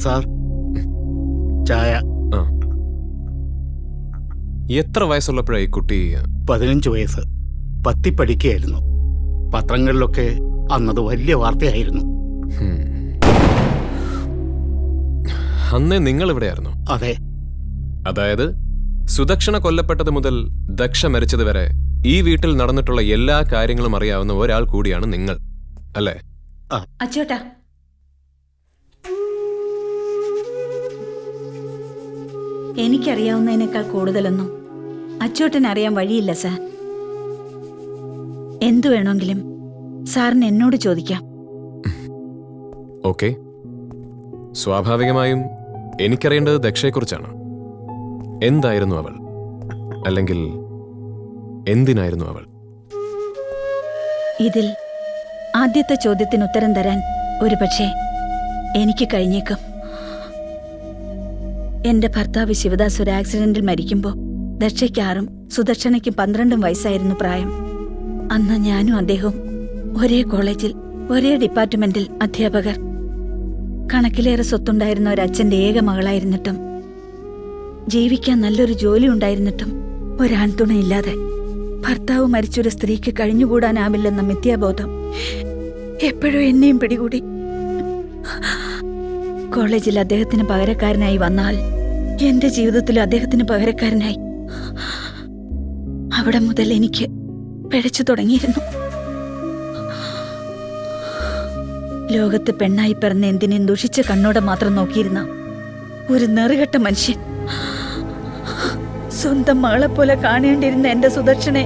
Sir, ചായ. എത്ര വയസ്സുള്ളപ്പോഴായി കുട്ടി? 15 വയസ്സ്. 10 പഠിക്കുകയായിരുന്നു. പത്രങ്ങളിലൊക്കെ അന്നത് വലിയ വാർത്തയായിരുന്നു. അന്നേ നിങ്ങൾ ഇവിടെയായിരുന്നു? അതെ. അതായത് സുദക്ഷണ കൊല്ലപ്പെട്ടത് മുതൽ ദക്ഷ മരിച്ചത് വരെ ഈ വീട്ടിൽ നടന്നിട്ടുള്ള എല്ലാ കാര്യങ്ങളും അറിയാവുന്ന ഒരാൾ കൂടിയാണ് നിങ്ങൾ, അല്ലേ? അച്ചോട്ടാ, എനിക്കറിയാവുന്നതിനേക്കാൾ കൂടുതലൊന്നും അച്ചോട്ടൻ അറിയാൻ വഴിയില്ല സാർ. എന്തു വേണമെങ്കിലും സാറിന് എന്നോട് ചോദിക്കാം. ഓക്കെ. സ്വാഭാവികമായും എനിക്കറിയേണ്ടത് ദക്ഷയെക്കുറിച്ചാണ്. എന്തായിരുന്നു അവൾ? അല്ലെങ്കിൽ എന്തിനായിരുന്നു അവൾ? ഇതിൽ ആദ്യത്തെ ചോദ്യത്തിന് ഉത്തരം തരാൻ ഒരുപക്ഷെ എനിക്ക് കഴിഞ്ഞേക്കും. എന്റെ ഭർത്താവ് ശിവദാസ് ഒരു ആക്സിഡന്റിൽ മരിക്കുമ്പോൾ ദക്ഷയ്ക്ക് 6 സുദക്ഷണയ്ക്ക് 12 വയസ്സായിരുന്നു പ്രായം. അന്ന് ഞാനും അദ്ദേഹവും ഒരേ കോളേജിൽ, ഒരേ ഡിപ്പാർട്ട്മെന്റിൽ അധ്യാപകർ. കണക്കിലേറെ സ്വത്തുണ്ടായിരുന്ന ഒരച്ഛന്റെ ഏക മകളായിരുന്നിട്ടും, ജീവിക്കാൻ നല്ലൊരു ജോലി ഉണ്ടായിരുന്നിട്ടും ഒരാൺതുണയില്ലാതെ ഭർത്താവ് മരിച്ചൊരു സ്ത്രീക്ക് കഴിഞ്ഞുകൂടാനാവില്ലെന്ന മിഥ്യാബോധം എപ്പോഴും എന്നെയും പിടികൂടി. കോളേജിൽ അദ്ദേഹത്തിന് പകരക്കാരനായി വന്നാൽ എന്റെ ജീവിതത്തിൽ അദ്ദേഹത്തിന് പകരക്കാരനായി. അവിടെ മുതൽ എനിക്ക് പിഴച്ചു തുടങ്ങിയിരുന്നു. ലോകത്ത് പെണ്ണായി പിറന്ന എന്തിനേയും ദുഷിച്ച കണ്ണോടെ മാത്രം നോക്കിയിരുന്ന ഒരു നെറുകെട്ട മനുഷ്യൻ സ്വന്തം മകളെപ്പോലെ കാണേണ്ടിയിരുന്ന എന്റെ സുദക്ഷനെ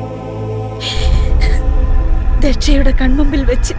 ദക്ഷയുടെ കൺമുമ്പിൽ വെച്ച്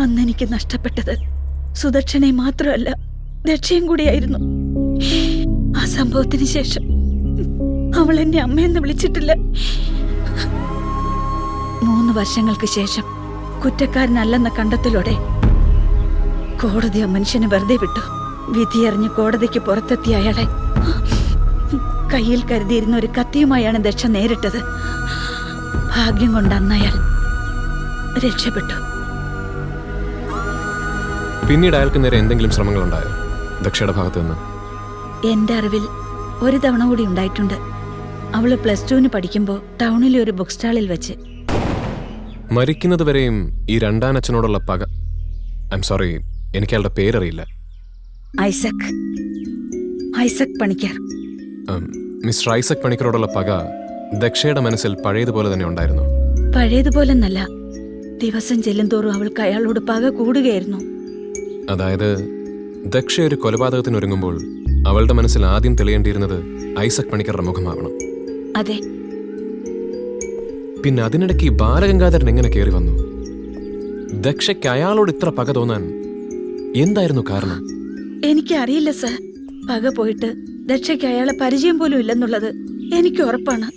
അന്നെനിക്ക് നഷ്ടപ്പെട്ടത് സുദക്ഷനെ മാത്രമല്ല, ദക്ഷയും കൂടിയായിരുന്നു. ആ സംഭവത്തിന് ശേഷം അവൾ എന്നെ അമ്മയെന്ന് വിളിച്ചിട്ടില്ല. 3 വർഷങ്ങൾക്ക് ശേഷം കുറ്റക്കാരനല്ലെന്ന കണ്ടെത്തലോടെ കോടതി ആ മനുഷ്യനെ വെറുതെ വിട്ടു. വിധിയറിഞ്ഞ് കോടതിക്ക് പുറത്തെത്തിയ അയാളെ കയ്യിൽ കരുതിയിരുന്ന ഒരു കത്തിയുമായാണ് ദക്ഷ നേരിട്ടത്. ഭാഗ്യം കൊണ്ട് അന്നയാൾ രക്ഷപ്പെട്ടു. പിന്നീട് അയാൾക്ക് നേരെ എന്തെങ്കിലും ശ്രമങ്ങളുണ്ടായോ ദക്ഷയുടെ ഭാഗത്തു നിന്ന്? എന്റെ അറിവിൽ ഒരു തവണ കൂടി ഉണ്ടായിട്ടുണ്ട്. അവള് +2 പഠിക്കുമ്പോൾ ടൗണിലെ ഒരു ബുക്ക് സ്റ്റാളിൽ വെച്ച്. മരിക്കുന്നത് വരെയും ഈ രണ്ടാനച്ഛനോടുള്ള പക, ഐ എം സോറി, എനിക്ക് അയാളുടെ പേരറിയില്ല. ഐസക് പണിക്കർ. മിസ്റ്റർ ഐസക് പണിക്കരോടുള്ള പക ദക്ഷയുടെ മനസ്സിൽ പഴയതുപോലെ തന്നെ ഉണ്ടായിരുന്നു? പഴയതുപോലെന്നല്ല, ദിവസം ചെല്ലുന്തോറും അവൾക്ക് അയാളോട് പക കൂടുകയായിരുന്നു. അതായത് ദക്ഷ ഒരു കൊലപാതകത്തിന് ഒരുങ്ങുമ്പോൾ അവളുടെ മനസ്സിൽ ആദ്യം തെളിയേണ്ടിയിരുന്നത് ഐസക് പണിക്കറുടെ മുഖമാവണം. അതെ. പിന്നെ അതിനിടയ്ക്ക് ബാലഗംഗാധരൻ എങ്ങനെ കയറി വന്നു? ദക്ഷയ്ക്ക് അയാളോട് ഇത്ര പക തോന്നാൻ എന്തായിരുന്നു കാരണം? എനിക്കറിയില്ല സർ. പക പോയിട്ട് ദക്ഷയ്ക്ക് അയാളെ പരിചയം പോലും ഇല്ലെന്നുള്ളത് എനിക്ക് ഉറപ്പാണ്.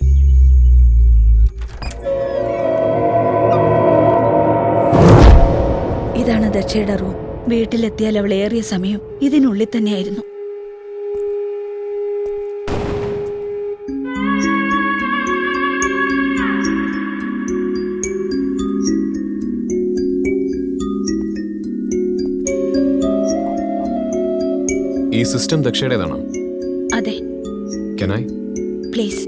ഇതാണ് ദക്ഷയുടെ റൂം. വീട്ടിലെത്തിയാൽ അവൾ ഏറിയ സമയം ഇതിനുള്ളിൽ തന്നെയായിരുന്നു. ഈ സിസ്റ്റം ദക്ഷയുടേതാണോ? അതെ. Can I? പ്ലീസ്.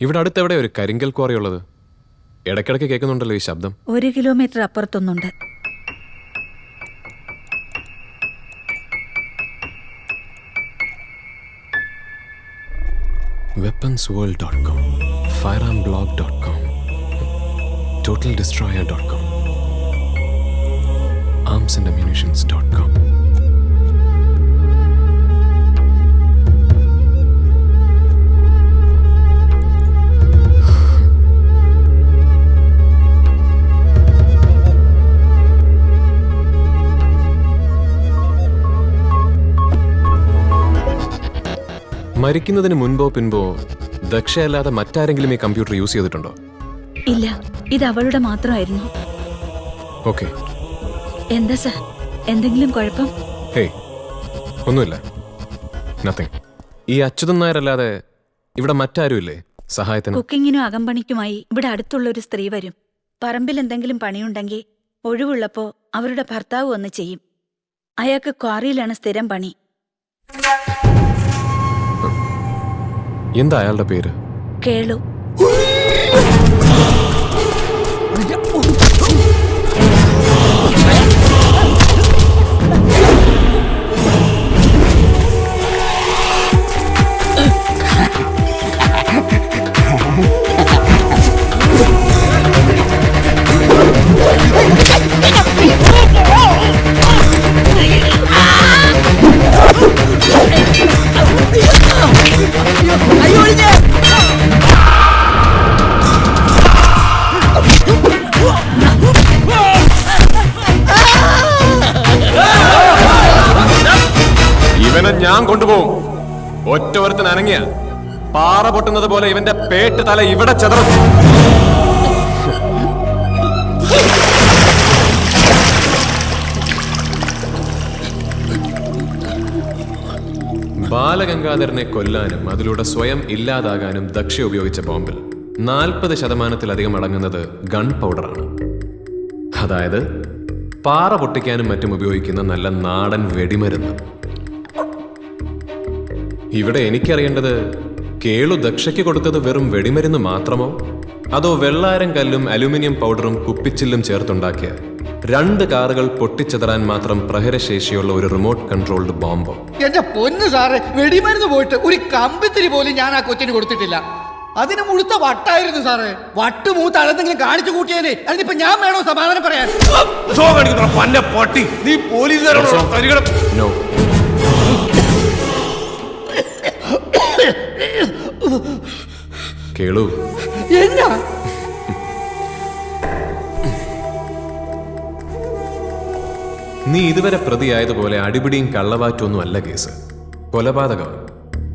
ഇവിടെ അടുത്തെവിടെ ഒരു കരിങ്കൽ ക്വാറി ഉള്ളത്? ഇടയ്ക്കിടയ്ക്ക് കേൾക്കുന്നുണ്ടല്ലോ ഈ ശബ്ദം. 1 kilometre അപ്പുറത്തൊന്നുണ്ട്. weaponsworld.com, firearmblog.com, totaldestroyer.com, arms armsandammunitions.com. മരിക്കുന്നതിന് മുൻപോ പിൻപോ ദക്ഷയല്ലാതെ മറ്റാരെങ്കിലും ഈ കമ്പ്യൂട്ടർ യൂസ് ചെയ്തിട്ടുണ്ടോ? ഇല്ല, ഇത് അവളുടെ മാത്രമായിരുന്നു. ഓക്കെ. എന്താ സർ, എന്തെങ്കിലും കുഴപ്പം? ഹേയ്, ഒന്നുമില്ല. നത്തിങ്. ഈ അച്യുതൻ നായരല്ലാതെ ഇവിടെ മറ്റാരുമില്ലേ സഹായത്തിന്? കുക്കിങ്ങിനും അകമ്പണിക്കുമായി ഇവിടെ അടുത്തുള്ള ഒരു സ്ത്രീ വരും. പറമ്പിൽ എന്തെങ്കിലും പണിയുണ്ടെങ്കിൽ ഒഴിവുള്ളപ്പോ അവരുടെ ഭർത്താവ് വന്ന് ചെയ്യും. അയാൾക്ക് ക്വാറിയിലാണ് സ്ഥിരം പണി. എന്താ അയാളുടെ പേര്? കേളു. ഇവനെ ഞാൻ കൊണ്ടുപോകും. ഒറ്റ ഒരുത്തൻ അനങ്ങിയ പാറ പൊട്ടുന്നത് പോലെ ഇവന്റെ പേട്ട് തല ഇവിടെ ചെതറും. ബാലഗംഗാധരനെ കൊല്ലാനും അതിലൂടെ സ്വയം ഇല്ലാതാകാനും ദക്ഷ ഉപയോഗിച്ച ബോംബിൽ 40% അടങ്ങുന്നത് ഗൺ പൗഡറാണ്. അതായത് പാറ പൊട്ടിക്കാനും മറ്റും ഉപയോഗിക്കുന്ന നല്ല നാടൻ വെടിമരുന്ന്. ഇവിടെ എനിക്കറിയേണ്ടത്, കേളു ദക്ഷയ്ക്ക് കൊടുത്തത് വെറും വെടിമരുന്ന് മാത്രമോ, അതോ വെള്ളാരം കല്ലും അലുമിനിയം പൗഡറും കുപ്പിച്ചില്ലും ചേർത്തുണ്ടാക്കിയ 2 കാറുകൾ പൊട്ടിച്ചെതറാൻ മാത്രം പ്രഹരശേഷിയുള്ള ഒരു റിമോട്ട് കൺട്രോൾഡ് ബോംബോ? എന്റെ പൊന്ന് സാറേ, വെടിമരുന്ന് പോയിട്ട് ഒരു കമ്പിത്തിരി പോലും ഞാൻ ആ കൊച്ചിന് കൊടുത്തിട്ടില്ല. അതിന് മുഴുത്ത വട്ടായിരുന്നു സാറേ. വട്ട് മൂത്ത് അതെന്തെങ്കിലും കാണിച്ചു കൂട്ടിയാലേ അതിനിപ്പോ ഞാൻ വേണോ സമാധാനം പറയാൻ? നീ പോലീസുകാരോട് നോ. കേളു, എന്നാ നീ ഇതുവരെ പ്രതിയായതുപോലെ അടിപിടിയും കള്ളവാറ്റൊന്നും അല്ല കേസ്. കൊലപാതകമാണ്,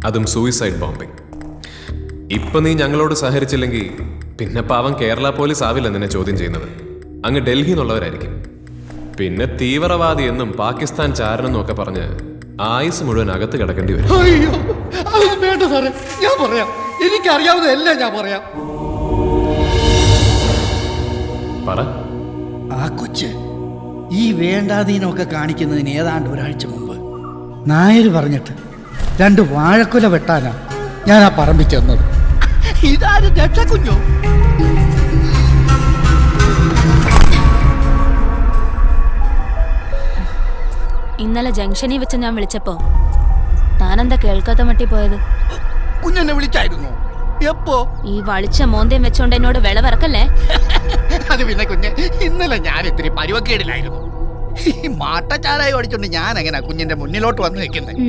അതും സൂയിസൈഡ് ബോംബിംഗ്. ഇപ്പൊ നീ ഞങ്ങളോട് സഹകരിച്ചില്ലെങ്കിൽ പിന്നെ പാവം കേരള പോലീസ് ആവില്ല നിന്നെ ചോദ്യം ചെയ്യുന്നത്. അങ്ങ് ഡൽഹി എന്നുള്ളവരായിരിക്കും. പിന്നെ തീവ്രവാദി എന്നും പാകിസ്ഥാൻ ചാരനെന്നും ഒക്കെ പറഞ്ഞ് ആയുസ് മുഴുവൻ അകത്ത് കിടക്കേണ്ടി വരും. അയ്യോ, അതൊന്നും വേണ്ട സാറേ, ഞാൻ പറയാം. എനിക്കറിയാവുന്നതെല്ലാം ഞാൻ പറയാം. പറ. ആ കൊച്ച് ഈ വേണ്ടാതീനമൊക്കെ കാണിക്കുന്നതിന് ഏതാണ്ട് ഒരാഴ്ച മുമ്പ് നായര് പറഞ്ഞിട്ട് 2 വാഴക്കുല വെട്ടാനാ ഞാൻ ആ പറമ്പിൽ ചെന്നത്. ഇതാരും രക്ഷക്കുഞ്ഞോ? ഇന്നലെ ജംഗ്ഷനിൽ വെച്ച് ഞാൻ വിളിച്ചപ്പോ താനെന്താ കേൾക്കാത്ത മട്ടി പോയത്? കുഞ്ഞെന്നെ വിളിച്ചായിരുന്നു. എപ്പോ? ഈ വളിച്ച മോന്തയും വെച്ചോണ്ട് എന്നോട് വിളവിറക്കല്ലേ? അത് പിന്നെ കുഞ്ഞ്, ഇന്നലെ ഞാൻ ഇത്തിരി പരുവക്കേടിലായിരുന്നു. ഈ മാട്ടച്ചാരായി ഓടിച്ചോണ്ട് ഞാൻ എങ്ങനെയാ കുഞ്ഞിന്റെ മുന്നിലോട്ട് വന്ന് നിൽക്കുന്നത്?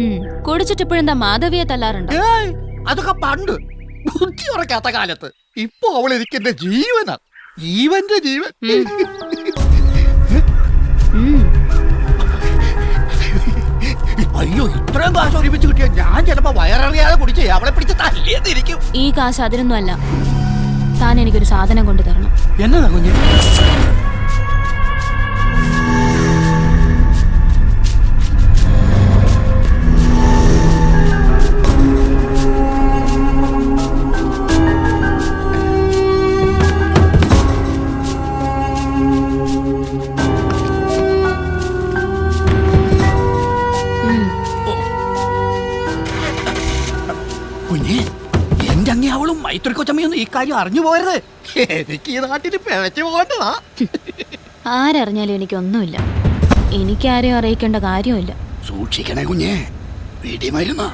കുടിച്ചിട്ടിപ്പോഴെന്താ മാധവിയെ തല്ലാറുണ്ടോ? അതൊക്കെ പണ്ട്, ബുദ്ധി ഉറക്കാത്ത കാലത്ത്. ഇപ്പൊ അവൾ എനിക്കെന്റെ ജീവനാ, ജീവന്റെ ജീവൻ. അയ്യോ, ഇത്രയും കാശ് ഒരുമിച്ച് കിട്ടിയ ഞാൻ ചിലപ്പോ വയറിയാതെ കുടിച്ച് അവളെ പിടിച്ച് തല്ലിയെന്നിരിക്കും. ഈ കാശ് അതിനൊന്നും അല്ല. താൻ എനിക്കൊരു സാധനം കൊണ്ടു തരണം. എന്നതാ കുഞ്ഞ്? കുഞ്ഞ്, എന്റെ അങ്ങേ അവളും മൈത്രി കൊച്ചമ്മയൊന്നും ഈ കാര്യം അറിഞ്ഞു പോരുത്. എനിക്ക് ഈ നാട്ടിൽ പിഴച്ചു പോകേണ്ടതാ. ആരറിഞ്ഞാലും എനിക്കൊന്നുമില്ല. എനിക്കാരെയും അറിയിക്കേണ്ട കാര്യമില്ല. സൂക്ഷിക്കണേ കുഞ്ഞേ, വെടിമരുന്നാ.